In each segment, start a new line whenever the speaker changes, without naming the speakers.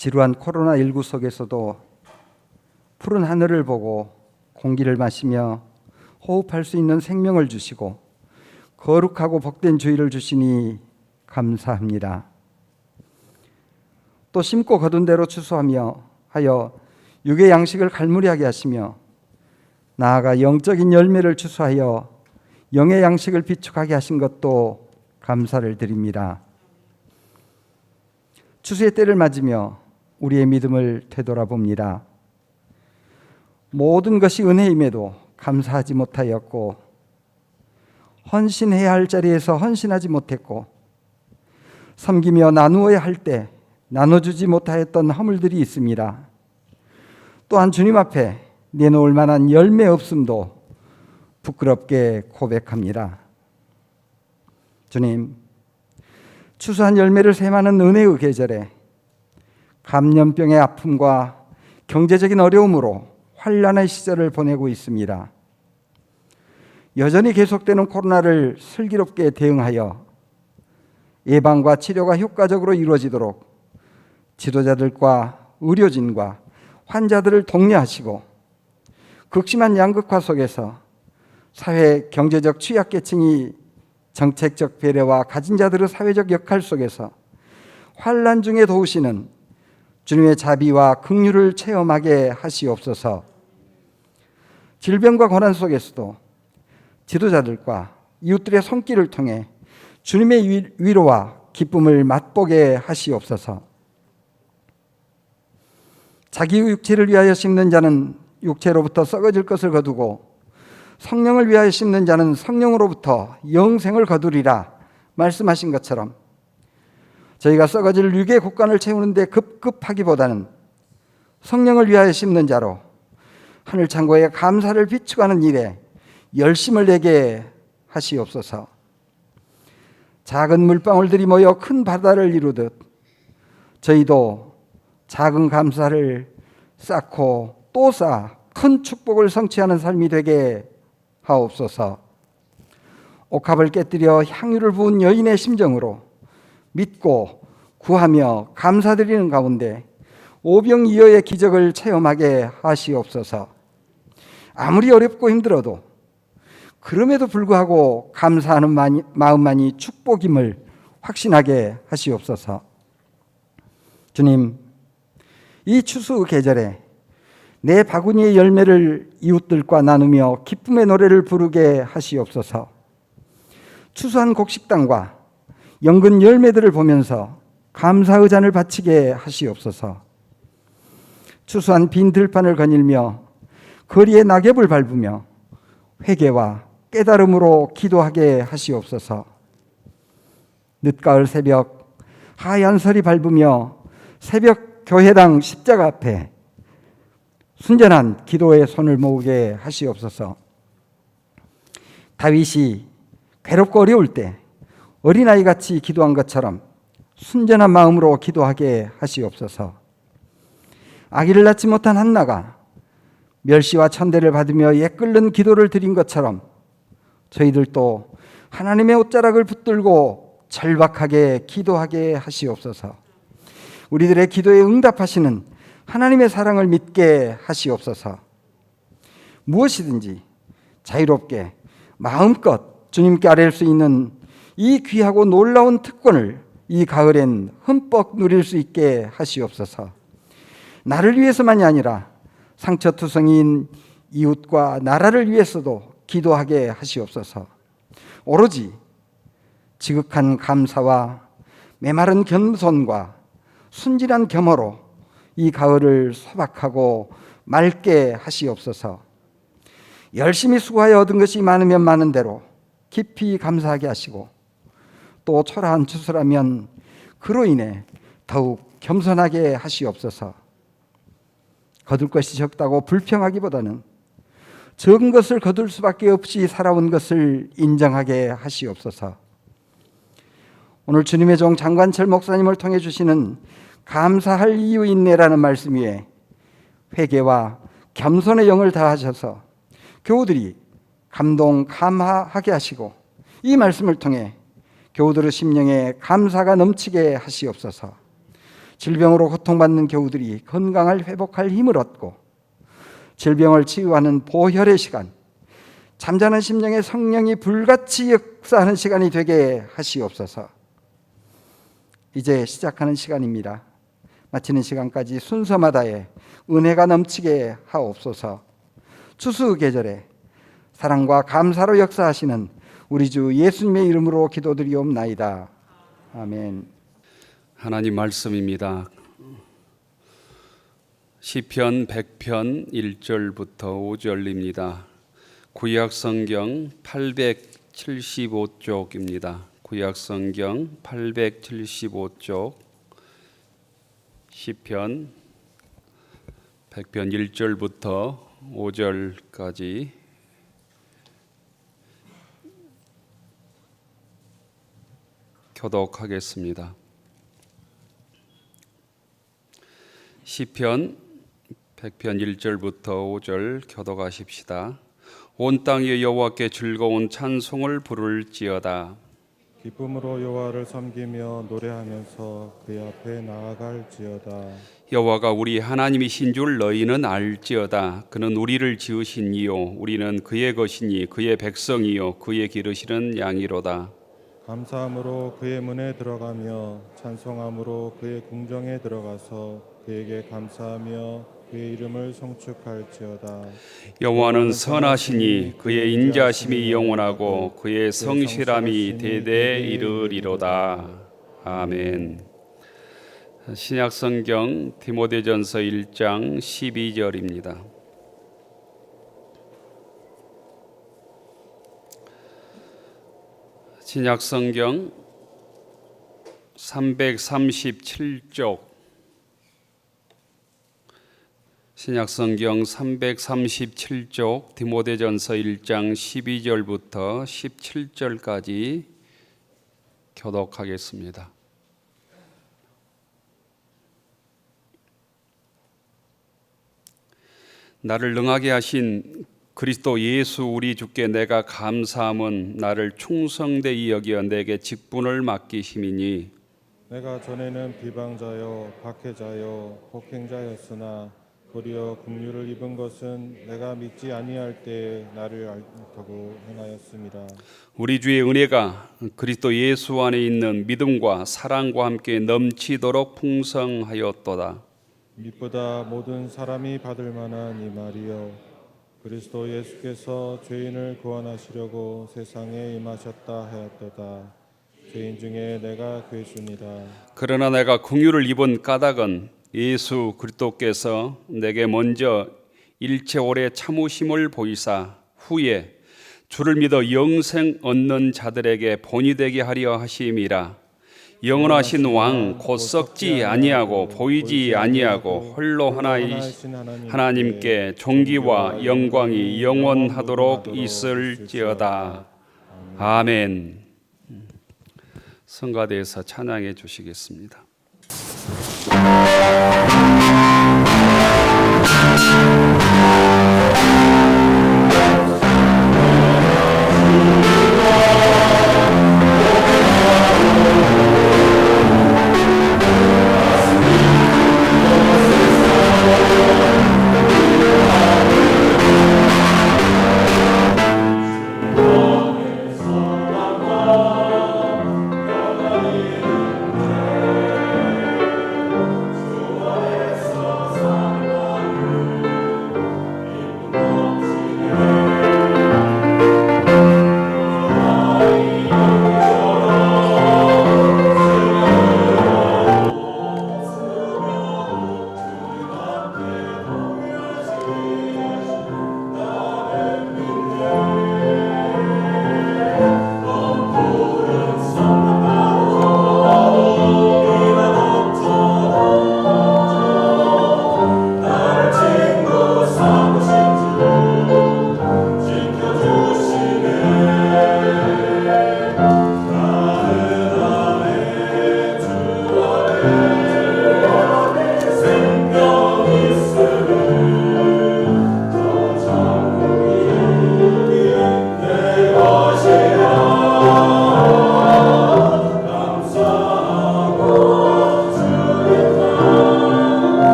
지루한 코로나19 속에서도 푸른 하늘을 보고 공기를 마시며 호흡할 수 있는 생명을 주시고 거룩하고 복된 주의를 주시니 감사합니다. 또 심고 거둔 대로 추수하며 하여 육의 양식을 갈무리하게 하시며 나아가 영적인 열매를 추수하여 영의 양식을 비축하게 하신 것도 감사를 드립니다. 추수의 때를 맞으며 우리의 믿음을 되돌아봅니다. 모든 것이 은혜임에도 감사하지 못하였고 헌신해야 할 자리에서 헌신하지 못했고 섬기며 나누어야 할 때 나눠주지 못하였던 허물들이 있습니다. 또한 주님 앞에 내놓을 만한 열매 없음도 부끄럽게 고백합니다. 주님, 추수한 열매를 샘하는 은혜의 계절에 감염병의 아픔과 경제적인 어려움으로 환난의 시절을 보내고 있습니다. 여전히 계속되는 코로나를 슬기롭게 대응하여 예방과 치료가 효과적으로 이루어지도록 지도자들과 의료진과 환자들을 독려하시고 극심한 양극화 속에서 사회 경제적 취약계층이 정책적 배려와 가진 자들의 사회적 역할 속에서 환난 중에 도우시는 주님의 자비와 긍휼을 체험하게 하시옵소서. 질병과 고난 속에서도 지도자들과 이웃들의 손길을 통해 주님의 위로와 기쁨을 맛보게 하시옵소서. 자기의 육체를 위하여 심는 자는 육체로부터 썩어질 것을 거두고 성령을 위하여 심는 자는 성령으로부터 영생을 거두리라 말씀하신 것처럼 저희가 썩어질 육의 곳간을 채우는 데 급급하기보다는 성령을 위하여 심는 자로 하늘 창고에 감사를 비추가는 일에 열심을 내게 하시옵소서. 작은 물방울들이 모여 큰 바다를 이루듯 저희도 작은 감사를 쌓고 또 쌓아 큰 축복을 성취하는 삶이 되게 하옵소서. 옥합을 깨뜨려 향유를 부은 여인의 심정으로 믿고 구하며 감사드리는 가운데 오병이어의 기적을 체험하게 하시옵소서. 아무리 어렵고 힘들어도 그럼에도 불구하고 감사하는 마음만이 축복임을 확신하게 하시옵소서. 주님, 이 추수 계절에 내 바구니의 열매를 이웃들과 나누며 기쁨의 노래를 부르게 하시옵소서. 추수한 곡식당과 연근 열매들을 보면서 감사의 잔을 바치게 하시옵소서. 추수한 빈 들판을 거닐며 거리에 낙엽을 밟으며 회개와 깨달음으로 기도하게 하시옵소서. 늦가을 새벽 하얀 설이 밟으며 새벽 교회당 십자가 앞에 순전한 기도의 손을 모으게 하시옵소서. 다윗이 괴롭고 어려울 때 어린아이같이 기도한 것처럼 순전한 마음으로 기도하게 하시옵소서. 아기를 낳지 못한 한나가 멸시와 천대를 받으며 애끓는 기도를 드린 것처럼 저희들도 하나님의 옷자락을 붙들고 절박하게 기도하게 하시옵소서. 우리들의 기도에 응답하시는 하나님의 사랑을 믿게 하시옵소서. 무엇이든지 자유롭게 마음껏 주님께 아뢰일 수 있는 이 귀하고 놀라운 특권을 이 가을엔 흠뻑 누릴 수 있게 하시옵소서. 나를 위해서만이 아니라 상처투성이인 이웃과 나라를 위해서도 기도하게 하시옵소서. 오로지 지극한 감사와 메마른 겸손과 순진한 겸허로 이 가을을 소박하고 맑게 하시옵소서. 열심히 수고하여 얻은 것이 많으면 많은 대로 깊이 감사하게 하시고 또 초라한 추수라면 그로 인해 더욱 겸손하게 하시옵소서. 거둘 것이 적다고 불평하기보다는 적은 것을 거둘 수밖에 없이 살아온 것을 인정하게 하시옵소서. 오늘 주님의 종 장관철 목사님을 통해 주시는 감사할 이유 있네라는 말씀 위에 회개와 겸손의 영을 다하셔서 교우들이 감동 감화하게 하시고 이 말씀을 통해 교우들의 심령에 감사가 넘치게 하시옵소서. 질병으로 고통받는 교우들이 건강을 회복할 힘을 얻고 질병을 치유하는 보혈의 시간, 잠자는 심령의 성령이 불같이 역사하는 시간이 되게 하시옵소서. 이제 시작하는 시간입니다. 마치는 시간까지 순서마다에 은혜가 넘치게 하옵소서. 추수 계절에 사랑과 감사로 역사하시는 우리 주 예수님의 이름으로 기도드리옵나이다. 아멘.
하나님 말씀입니다. 시편 100편 1절부터 5절입니다. 구약성경 875쪽입니다. 구약성경 875쪽 시편 100편 1절부터 5절까지 교독하겠습니다. 시편 100편 1절부터 5절 교독하십시다. 온 땅이 여호와께 즐거운 찬송을 부를지어다.
기쁨으로 여호와를 섬기며 노래하면서 그의 앞에 나아갈지어다.
여호와가 우리 하나님이신 줄 너희는 알지어다. 그는 우리를 지으신 이요 우리는 그의 것이니 그의 백성이요 그의 기르시는 양이로다.
감사함으로 그의 문에 들어가며 찬송함으로 그의 궁정에 들어가서 그에게 감사하며 그의 이름을 송축할지어다.
여호와는 선하시니 그의 인자심이 영원하고 그의 성실함이 대대에 이르리로다. 아멘. 신약성경 디모데전서 1장 12절입니다. 신약성경 337쪽 신약성경 337쪽 디모데전서 1장 12절부터 17절까지 교독하겠습니다. 나를 능하게 하신 그리스도 예수 우리 주께 내가 감사함은 나를 충성되이 여겨 내게 직분을 맡기심이니
내가 전에는 비방자요 박해자요 폭행자였으나 도리어 긍휼을 입은 것은 내가 믿지 아니할 때에 나를 옳다고 행하였음이라.
우리 주의 은혜가 그리스도 예수 안에 있는 믿음과 사랑과 함께 넘치도록 풍성하였도다.
믿보다 모든 사람이 받을 만한 이 말이요 그리스도 예수께서 죄인을 구원하시려고 세상에 임하셨다 하였도다. 죄인 중에 내가 괴수니라.
그러나 내가 긍휼을 입은 까닭은 예수 그리스도께서 내게 먼저 일체 오래 참으심을 보이사 후에 주를 믿어 영생 얻는 자들에게 본이 되게 하려 하심이라. 영원하신 왕 곧 썩지 아니하고 보이지 아니하고 홀로 하나이신 하나님께 존귀와 영광이 영원하도록 있을지어다. 아멘. 성가대에서 찬양해 주시겠습니다.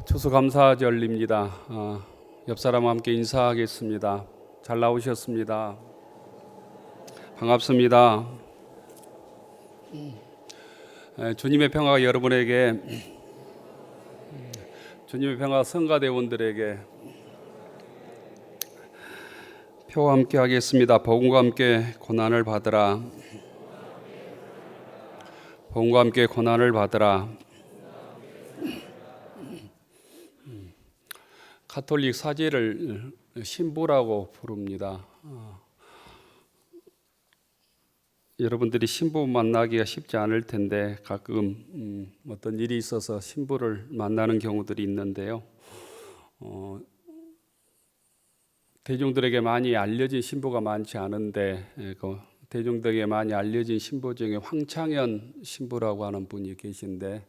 추수감사절입니다. 옆 사람과 함께 인사하겠습니다. 잘 나오셨습니다. 반갑습니다. 주님의 평화가 여러분에게, 주님의 평화가 성가대원들에게 표와 함께 하겠습니다. 복음과 함께 고난을 받으라. 복음과 함께 고난을 받으라. 가톨릭 사제를 신부라고 부릅니다. 여러분들이 신부 만나기가 쉽지 않을 텐데 가끔 어떤 일이 있어서 신부를 만나는 경우들이 있는데요. 대중들에게 많이 알려진 신부가 많지 않은데 그 대중들에게 많이 알려진 신부 중에 황창현 신부라고 하는 분이 계신데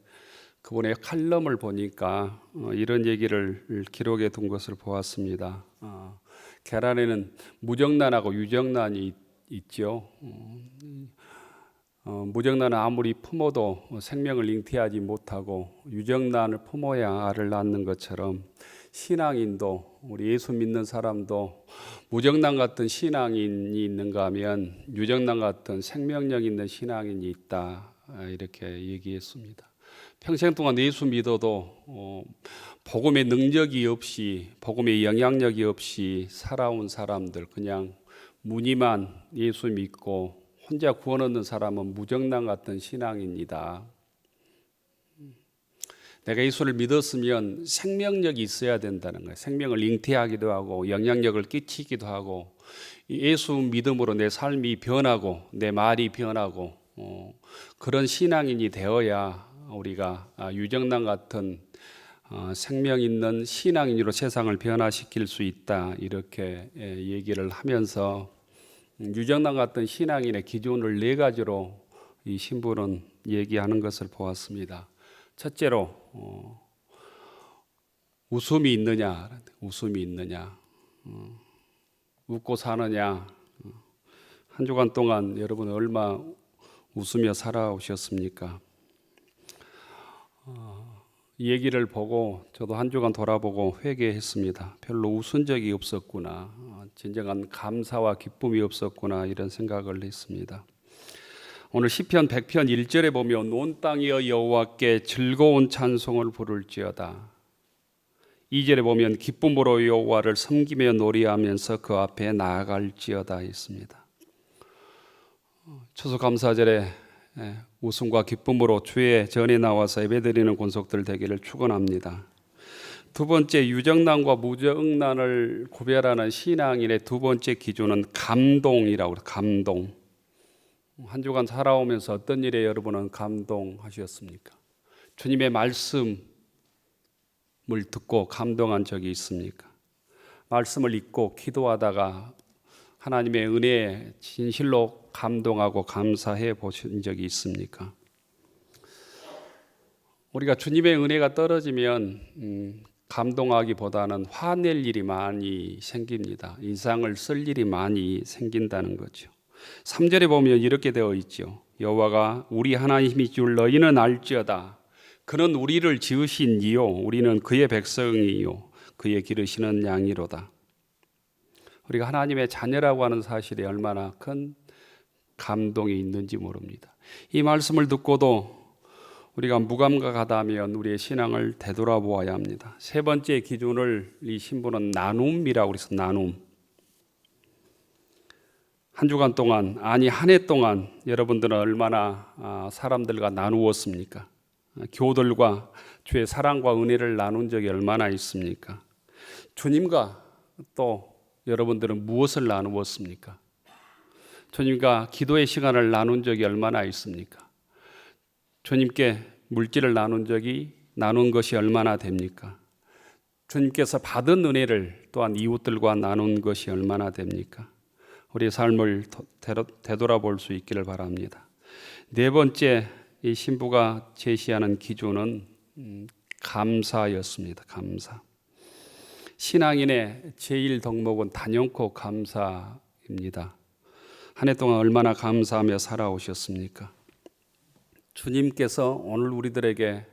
그분의 칼럼을 보니까 이런 얘기를 기록해 둔 것을 보았습니다. 계란에는 무정란하고 유정란이 있죠. 무정란은 아무리 품어도 생명을 잉태하지 못하고 유정란을 품어야 알을 낳는 것처럼 신앙인도, 우리 예수 믿는 사람도 무정란 같은 신앙인이 있는가 하면 유정란 같은 생명력 있는 신앙인이 있다, 이렇게 얘기했습니다. 평생 동안 예수 믿어도 복음의 능력이 없이, 복음의 영향력이 없이 살아온 사람들, 그냥 무늬만 예수 믿고 혼자 구원 얻는 사람은 무정란 같은 신앙입니다. 내가 예수를 믿었으면 생명력이 있어야 된다는 거예요. 생명을 잉태하기도 하고 영향력을 끼치기도 하고, 예수 믿음으로 내 삶이 변하고 내 말이 변하고 그런 신앙인이 되어야 우리가 유정란 같은 생명 있는 신앙인으로 세상을 변화시킬 수 있다, 이렇게 얘기를 하면서 유정란 같은 신앙인의 기준을 4가지로 이 신부는 얘기하는 것을 보았습니다. 첫째로 웃음이 있느냐, 웃음이 있느냐, 웃고 사느냐. 한 주간 동안 여러분 얼마 웃으며 살아오셨습니까? 이 얘기를 보고 저도 한 주간 돌아보고 회개했습니다. 별로 웃은 적이 없었구나, 진정한 감사와 기쁨이 없었구나, 이런 생각을 했습니다. 오늘 시편 100편 1절에 보면 온 땅이여 여호와께 즐거운 찬송을 부를지어다. 2절에 보면 기쁨으로 여호와를 섬기며 노래하면서 그 앞에 나아갈지어다 했습니다. 추수감사절에 웃음과 기쁨으로 주의 전에 나와서 예배드리는 권속들 되기를 축원합니다. 두 번째, 유정란과 무정란을 구별하는 신앙인의 두 번째 기준은 감동이라고 해요. 감동. 한 주간 살아오면서 어떤 일에 여러분은 감동하셨습니까? 주님의 말씀을 듣고 감동한 적이 있습니까? 말씀을 읽고 기도하다가 하나님의 은혜에 진실로 감동하고 감사해 보신 적이 있습니까? 우리가 주님의 은혜가 떨어지면 감동하기보다는 화낼 일이 많이 생깁니다. 인상을 쓸 일이 많이 생긴다는 거죠. 3절에 보면 이렇게 되어 있죠. 여호와가 우리 하나님이 줄 너희는 알지어다. 그는 우리를 지으신 이요 우리는 그의 백성이요 그의 기르시는 양이로다. 우리가 하나님의 자녀라고 하는 사실에 얼마나 큰 감동이 있는지 모릅니다. 이 말씀을 듣고도 우리가 무감각하다면 우리의 신앙을 되돌아보아야 합니다. 세 번째 기준을 이 신부는 나눔이라고 그래서 나눔. 한 주간 동안, 아니 한 해 동안 여러분들은 얼마나 사람들과 나누었습니까? 교우들과 주의 사랑과 은혜를 나눈 적이 얼마나 있습니까? 주님과 또 여러분들은 무엇을 나누었습니까? 주님과 기도의 시간을 나눈 적이 얼마나 있습니까? 주님께 물질을 나눈 것이 얼마나 됩니까? 주님께서 받은 은혜를 또한 이웃들과 나눈 것이 얼마나 됩니까? 우리의 삶을 되돌아볼 수 있기를 바랍니다. 네 번째, 이 신부가 제시하는 기준은 감사였습니다. 감사. 신앙인의 제일 덕목은 단연코 감사입니다. 한 해 동안 얼마나 감사하며 살아오셨습니까? 주님께서 오늘 우리들에게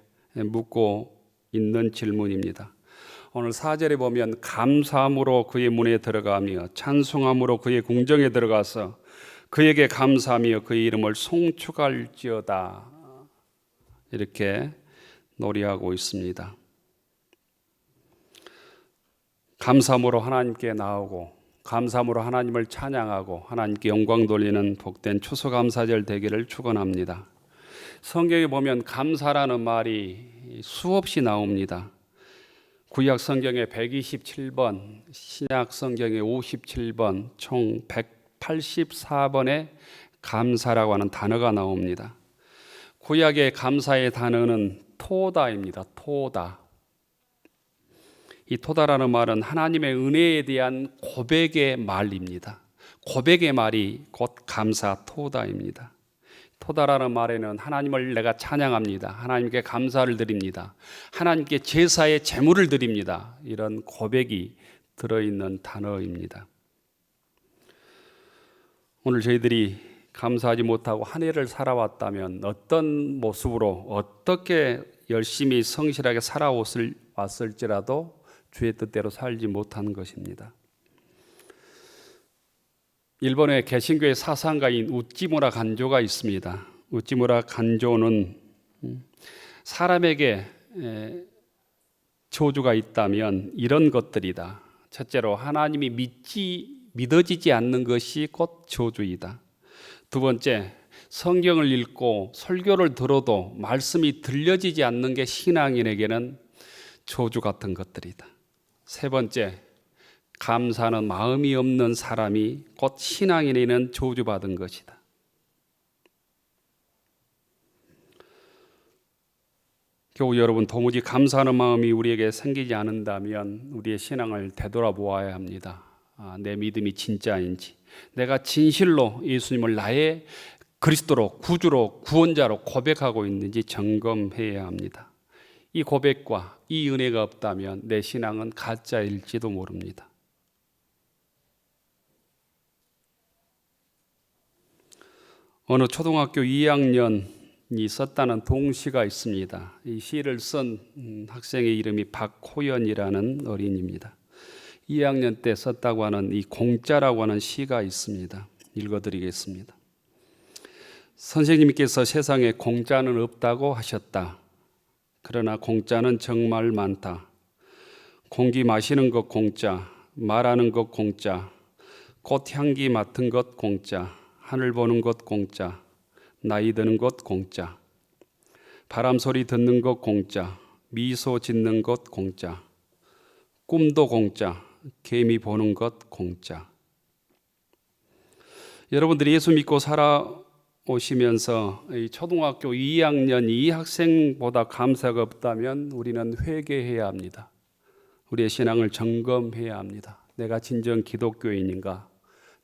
묻고 있는 질문입니다. 오늘 4절에 보면 감사함으로 그의 문에 들어가며 찬송함으로 그의 궁정에 들어가서 그에게 감사하며 그의 이름을 송축할지어다 이렇게 노래하고 있습니다. 감사함으로 하나님께 나오고 감사함으로 하나님을 찬양하고 하나님께 영광 돌리는 복된 추수감사절 되기를 축원합니다. 성경에 보면 감사라는 말이 수없이 나옵니다. 구약 성경에 127번, 신약 성경에 57번, 총 184번의 감사라고 하는 단어가 나옵니다. 구약의 감사의 단어는 토다입니다. 토다. 이 토다라는 말은 하나님의 은혜에 대한 고백의 말입니다. 고백의 말이 곧 감사 토다입니다. 토다라는 말에는 하나님을 내가 찬양합니다. 하나님께 감사를 드립니다. 하나님께 제사의 제물을 드립니다. 이런 고백이 들어있는 단어입니다. 오늘 저희들이 감사하지 못하고 한 해를 살아왔다면 어떤 모습으로 어떻게 열심히 성실하게 살아왔을지라도 주의 뜻대로 살지 못한 것입니다. 일본의 개신교의 사상가인 우찌무라 간조가 있습니다. 우찌무라 간조는 사람에게 저주가 있다면 이런 것들이다. 첫째로 하나님이 믿어지지 않는 것이 곧 저주이다. 두 번째, 성경을 읽고 설교를 들어도 말씀이 들려지지 않는 게 신앙인에게는 저주 같은 것들이다. 세 번째, 감사하는 마음이 없는 사람이 곧 신앙인에게는 저주받은 것이다. 겨우 여러분, 도무지 감사하는 마음이 우리에게 생기지 않는다면 우리의 신앙을 되돌아보아야 합니다. 내 믿음이 진짜인지, 내가 진실로 예수님을 나의 그리스도로 구주로 구원자로 고백하고 있는지 점검해야 합니다. 이 고백과 이 은혜가 없다면 내 신앙은 가짜일지도 모릅니다. 어느 초등학교 2학년이 썼다는 동시가 있습니다. 이 시를 쓴 학생의 이름이 박호연이라는 어린이입니다. 2학년 때 썼다고 하는 이 공짜라고 하는 시가 있습니다. 읽어드리겠습니다. 선생님께서 세상에 공짜는 없다고 하셨다. 그러나 공짜는 정말 많다. 공기 마시는 것 공짜, 말하는 것 공짜, 꽃향기 맡은 것 공짜, 하늘 보는 것 공짜, 나이 드는 것 공짜, 바람 소리 듣는 것 공짜, 미소 짓는 것 공짜, 꿈도 공짜, 개미 보는 것 공짜. 여러분들이 예수 믿고 살아오시면서 이 초등학교 2학년 이 학생보다 감사가 없다면 우리는 회개해야 합니다. 우리의 신앙을 점검해야 합니다. 내가 진정 기독교인인가?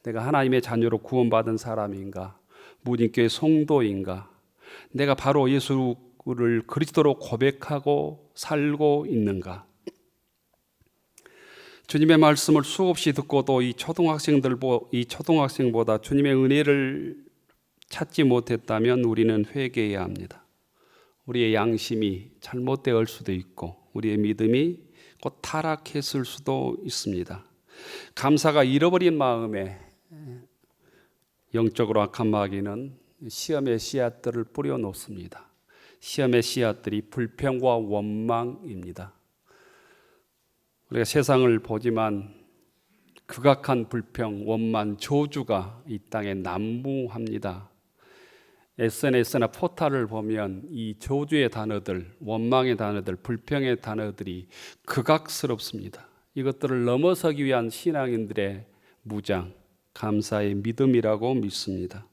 내가 하나님의 자녀로 구원받은 사람인가? 무진교의 성도인가? 내가 바로 예수를 그리스도로 고백하고 살고 있는가? 주님의 말씀을 수없이 듣고도 이 초등학생보다 주님의 은혜를 찾지 못했다면 우리는 회개해야 합니다. 우리의 양심이 잘못되었을 수도 있고 우리의 믿음이 곧 타락했을 수도 있습니다. 감사가 잃어버린 마음에 영적으로 악한 마귀는 시험의 씨앗들을 뿌려놓습니다. 시험의 씨앗들이 불평과 원망입니다. 우리가 세상을 보지만 극악한 불평, 원망, 저주가 이 땅에 난무합니다. SNS나 포탈을 보면 이 저주의 단어들, 원망의 단어들, 불평의 단어들이 극악스럽습니다. 이것들을 넘어서기 위한 신앙인들의 무장, 감사의 믿음이라고 믿습니다.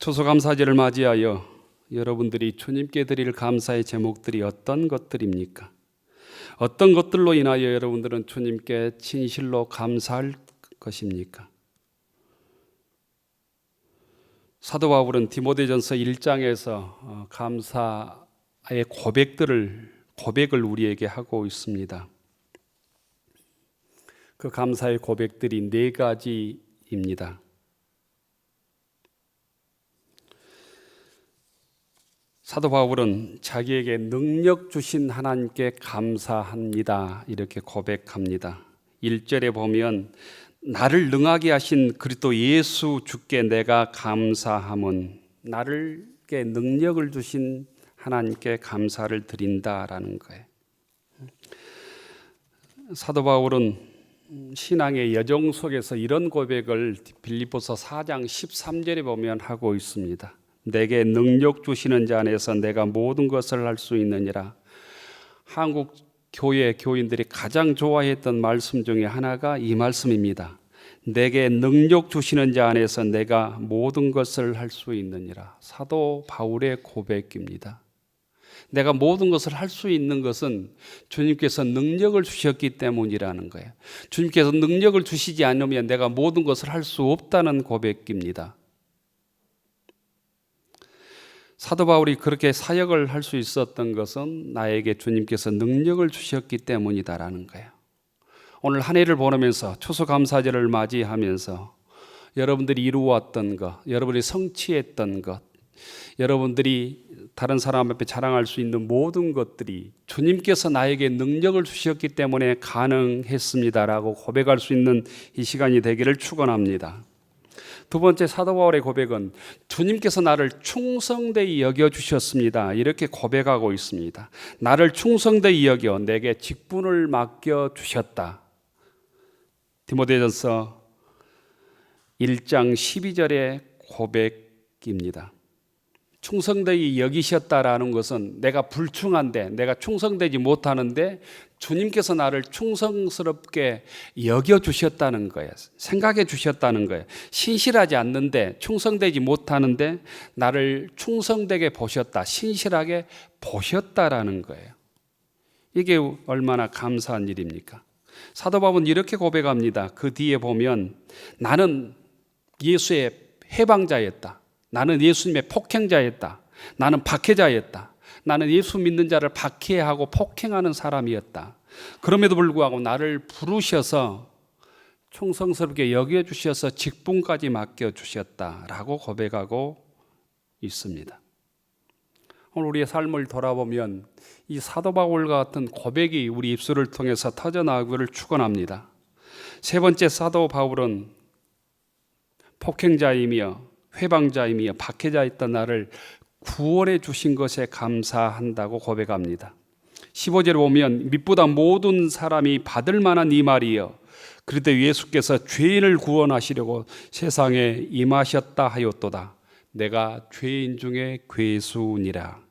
추수감사절을 맞이하여 여러분들이 주님께 드릴 감사의 제목들이 어떤 것들입니까? 어떤 것들로 인하여 여러분들은 주님께 진실로 감사할 것입니까? 사도 바울은 디모데전서 1장에서 감사의 고백을 우리에게 하고 있습니다. 그 감사의 고백들이 4가지입니다. 사도 바울은 자기에게 능력 주신 하나님께 감사합니다. 이렇게 고백합니다. 1절에 보면 나를 능하게 하신 그리스도 예수 주께 내가 감사함은 나를게 능력을 주신 하나님께 감사를 드린다라는 거예요. 사도 바울은 신앙의 여정 속에서 이런 고백을 빌립보서 4장 13절에 보면 하고 있습니다. 내게 능력 주시는 자 안에서 내가 모든 것을 할 수 있느니라. 한국 교회 교인들이 가장 좋아했던 말씀 중에 하나가 이 말씀입니다. 내게 능력 주시는 자 안에서 내가 모든 것을 할 수 있느니라. 사도 바울의 고백입니다. 내가 모든 것을 할 수 있는 것은 주님께서 능력을 주셨기 때문이라는 거예요. 주님께서 능력을 주시지 않으면 내가 모든 것을 할 수 없다는 고백입니다. 사도 바울이 그렇게 사역을 할 수 있었던 것은 나에게 주님께서 능력을 주셨기 때문이다라는 거예요. 오늘 한 해를 보내면서 추수감사절을 맞이하면서 여러분들이 이루어왔던 것, 여러분이 성취했던 것, 여러분들이 다른 사람 앞에 자랑할 수 있는 모든 것들이 주님께서 나에게 능력을 주셨기 때문에 가능했습니다라고 고백할 수 있는 이 시간이 되기를 축원합니다. 두 번째 사도 바울의 고백은 주님께서 나를 충성되이 여겨주셨습니다. 이렇게 고백하고 있습니다. 나를 충성되이 여겨 내게 직분을 맡겨주셨다. 디모데전서 1장 12절의 고백입니다. 충성되이 여기셨다라는 것은 내가 불충한데, 내가 충성되지 못하는데 주님께서 나를 충성스럽게 여겨주셨다는 거예요. 생각해 주셨다는 거예요. 신실하지 않는데, 충성되지 못하는데 나를 충성되게 보셨다, 신실하게 보셨다라는 거예요. 이게 얼마나 감사한 일입니까? 사도 바울은 이렇게 고백합니다. 그 뒤에 보면 나는 예수의 해방자였다. 나는 예수님의 폭행자였다. 나는 박해자였다. 나는 예수 믿는 자를 박해하고 폭행하는 사람이었다. 그럼에도 불구하고 나를 부르셔서 충성스럽게 여겨주셔서 직분까지 맡겨주셨다라고 고백하고 있습니다. 오늘 우리의 삶을 돌아보면 이 사도 바울과 같은 고백이 우리 입술을 통해서 터져나오기를 축원합니다. 세 번째, 사도 바울은 폭행자이며 회방자이며 박해자였던 나를 구원해 주신 것에 감사한다고 고백합니다. 15절에 보면 밑보다 모든 사람이 받을 만한 이 말이여 그런데 예수께서 죄인을 구원하시려고 세상에 임하셨다 하였도다. 내가 죄인 중에 괴수니라.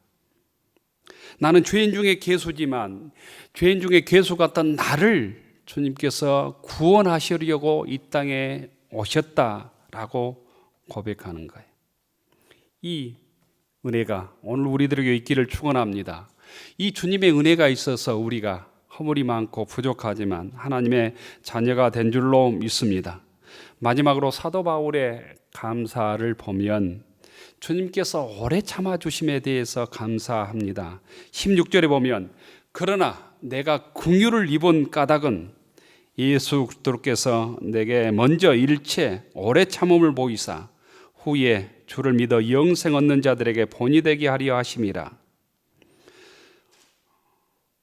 나는 죄인 중에 괴수지만 죄인 중에 괴수 같던 나를 주님께서 구원하시려고 이 땅에 오셨다라고 고백하는 거예요. 이 은혜가 오늘 우리들에게 있기를 축원합니다. 이 주님의 은혜가 있어서 우리가 허물이 많고 부족하지만 하나님의 자녀가 된 줄로 믿습니다. 마지막으로 사도 바울의 감사를 보면 주님께서 오래 참아주심에 대해서 감사합니다. 16절에 보면 그러나 내가 긍휼을 입은 까닭은 예수 그리스도께서 내게 먼저 일체 오래 참음을 보이사 후에 주를 믿어 영생 얻는 자들에게 본이 되게 하려 하심이라.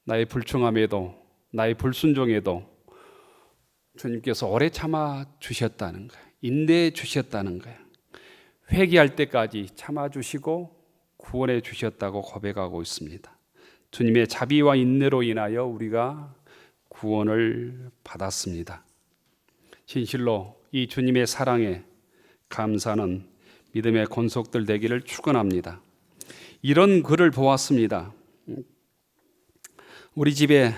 나의 불충함에도 나의 불순종에도 주님께서 오래 참아 주셨다는 거예요. 인내해 주셨다는 거예요. 회개할 때까지 참아 주시고 구원해 주셨다고 고백하고 있습니다. 주님의 자비와 인내로 인하여 우리가 구원을 받았습니다. 진실로 이 주님의 사랑에 감사는 믿음의 권속들 되기를 축원합니다. 이런 글을 보았습니다. 우리 집에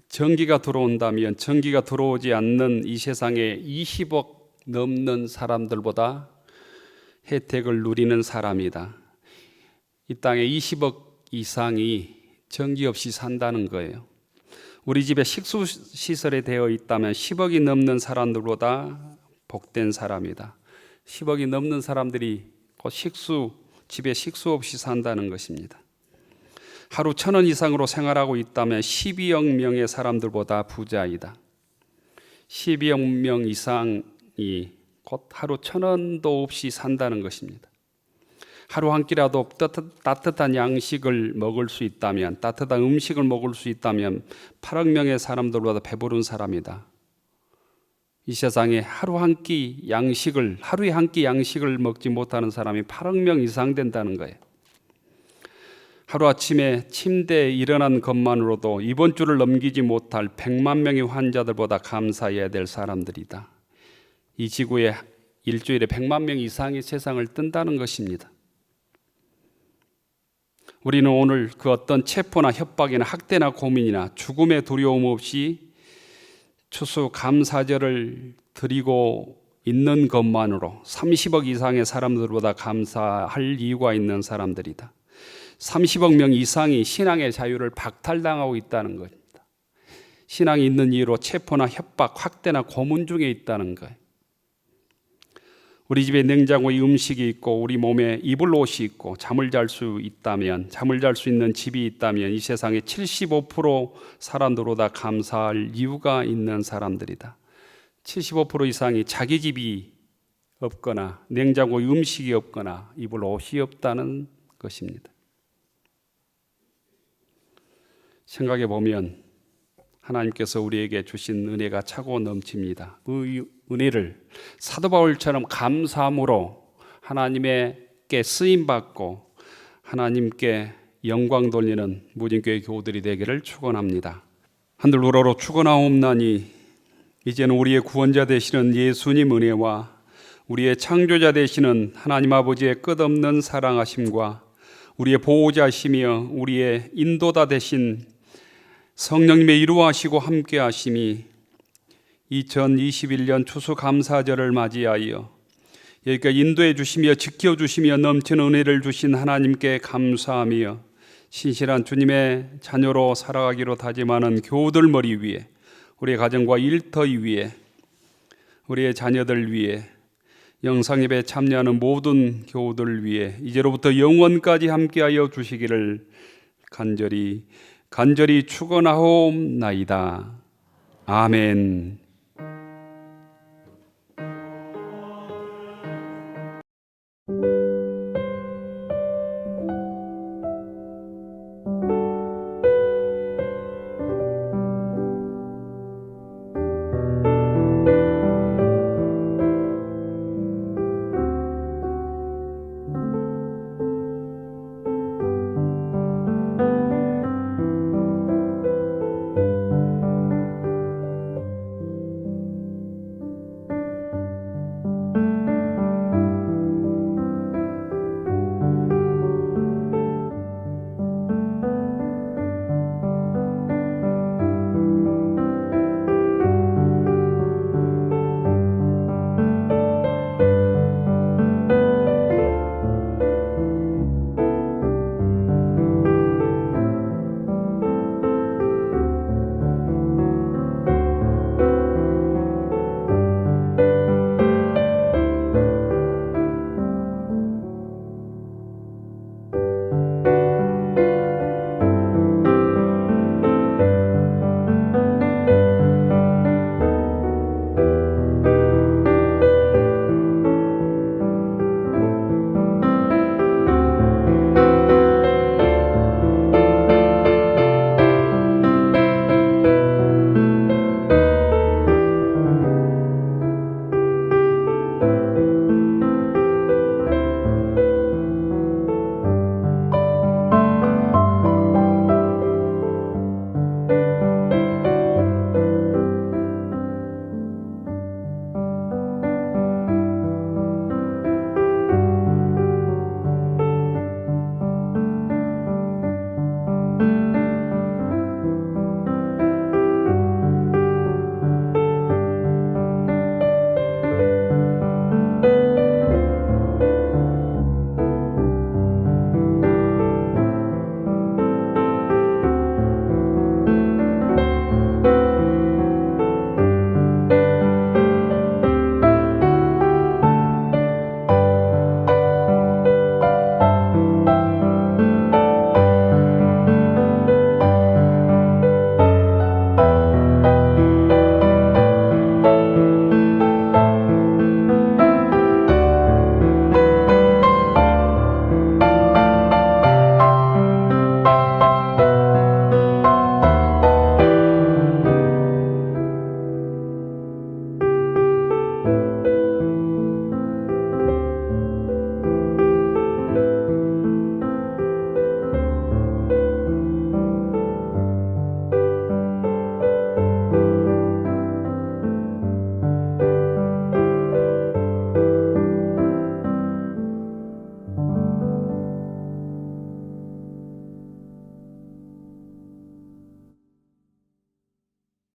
전기가 들어온다면 전기가 들어오지 않는 이 세상에 20억 넘는 사람들보다 혜택을 누리는 사람이다. 이 땅에 20억 이상이 전기 없이 산다는 거예요. 우리 집에 식수시설이 되어 있다면 10억이 넘는 사람들보다 복된 사람이다. 10억이 넘는 사람들이 곧 집에 식수 없이 산다는 것입니다. 하루 1,000원 이상으로 생활하고 있다면 12억 명의 사람들보다 부자이다. 12억 명 이상이 곧 하루 1,000원도 없이 산다는 것입니다. 하루 한 끼라도 따뜻한 양식을 먹을 수 있다면, 따뜻한 음식을 먹을 수 있다면 8억 명의 사람들보다 배부른 사람이다. 이 세상에 하루에 한 끼 양식을 먹지 못하는 사람이 8억 명 이상 된다는 거예요. 하루아침에 침대에 일어난 것만으로도 이번 주를 넘기지 못할 100만 명의 환자들보다 감사해야 될 사람들이다. 이 지구에 일주일에 100만 명 이상이 세상을 뜬다는 것입니다. 우리는 오늘 그 어떤 체포나 협박이나 학대나 고민이나 죽음의 두려움 없이 추수감사절을 드리고 있는 것만으로 30억 이상의 사람들보다 감사할 이유가 있는 사람들이다. 30억 명 이상이 신앙의 자유를 박탈당하고 있다는 겁니다. 신앙이 있는 이유로 체포나 협박, 확대나 고문 중에 있다는 거예요. 우리 집에 냉장고에 음식이 있고 우리 몸에 입을 옷이 있고 잠을 잘 수 있는 집이 있다면 이 세상의 75% 사람들보다 감사할 이유가 있는 사람들이다. 75% 이상이 자기 집이 없거나 냉장고에 음식이 없거나 입을 옷이 없다는 것입니다. 생각해 보면 하나님께서 우리에게 주신 은혜가 차고 넘칩니다. 그 은혜를 사도 바울처럼 감사함으로 하나님께 쓰임받고 하나님께 영광 돌리는 무진교회 교우들이 되기를 축원합니다. 한들 우러러 축원하옵나니 이제는 우리의 구원자 되시는 예수님 은혜와 우리의 창조자 되시는 하나님 아버지의 끝없는 사랑하심과 우리의 보호자시며 우리의 인도자 되신 성령님의 이루하시고 함께 하심이 2021년 추수감사절을 맞이하여 여기까지 인도해 주시며 지켜주시며 넘치는 은혜를 주신 하나님께 감사하며 신실한 주님의 자녀로 살아가기로 다짐하는 교우들 머리 위에 우리의 가정과 일터위 위에 우리의 자녀들 위에 영상예배에 참여하는 모든 교우들 위에 이제로부터 영원까지 함께하여 주시기를 간절히 축원하옵나이다. 아멘.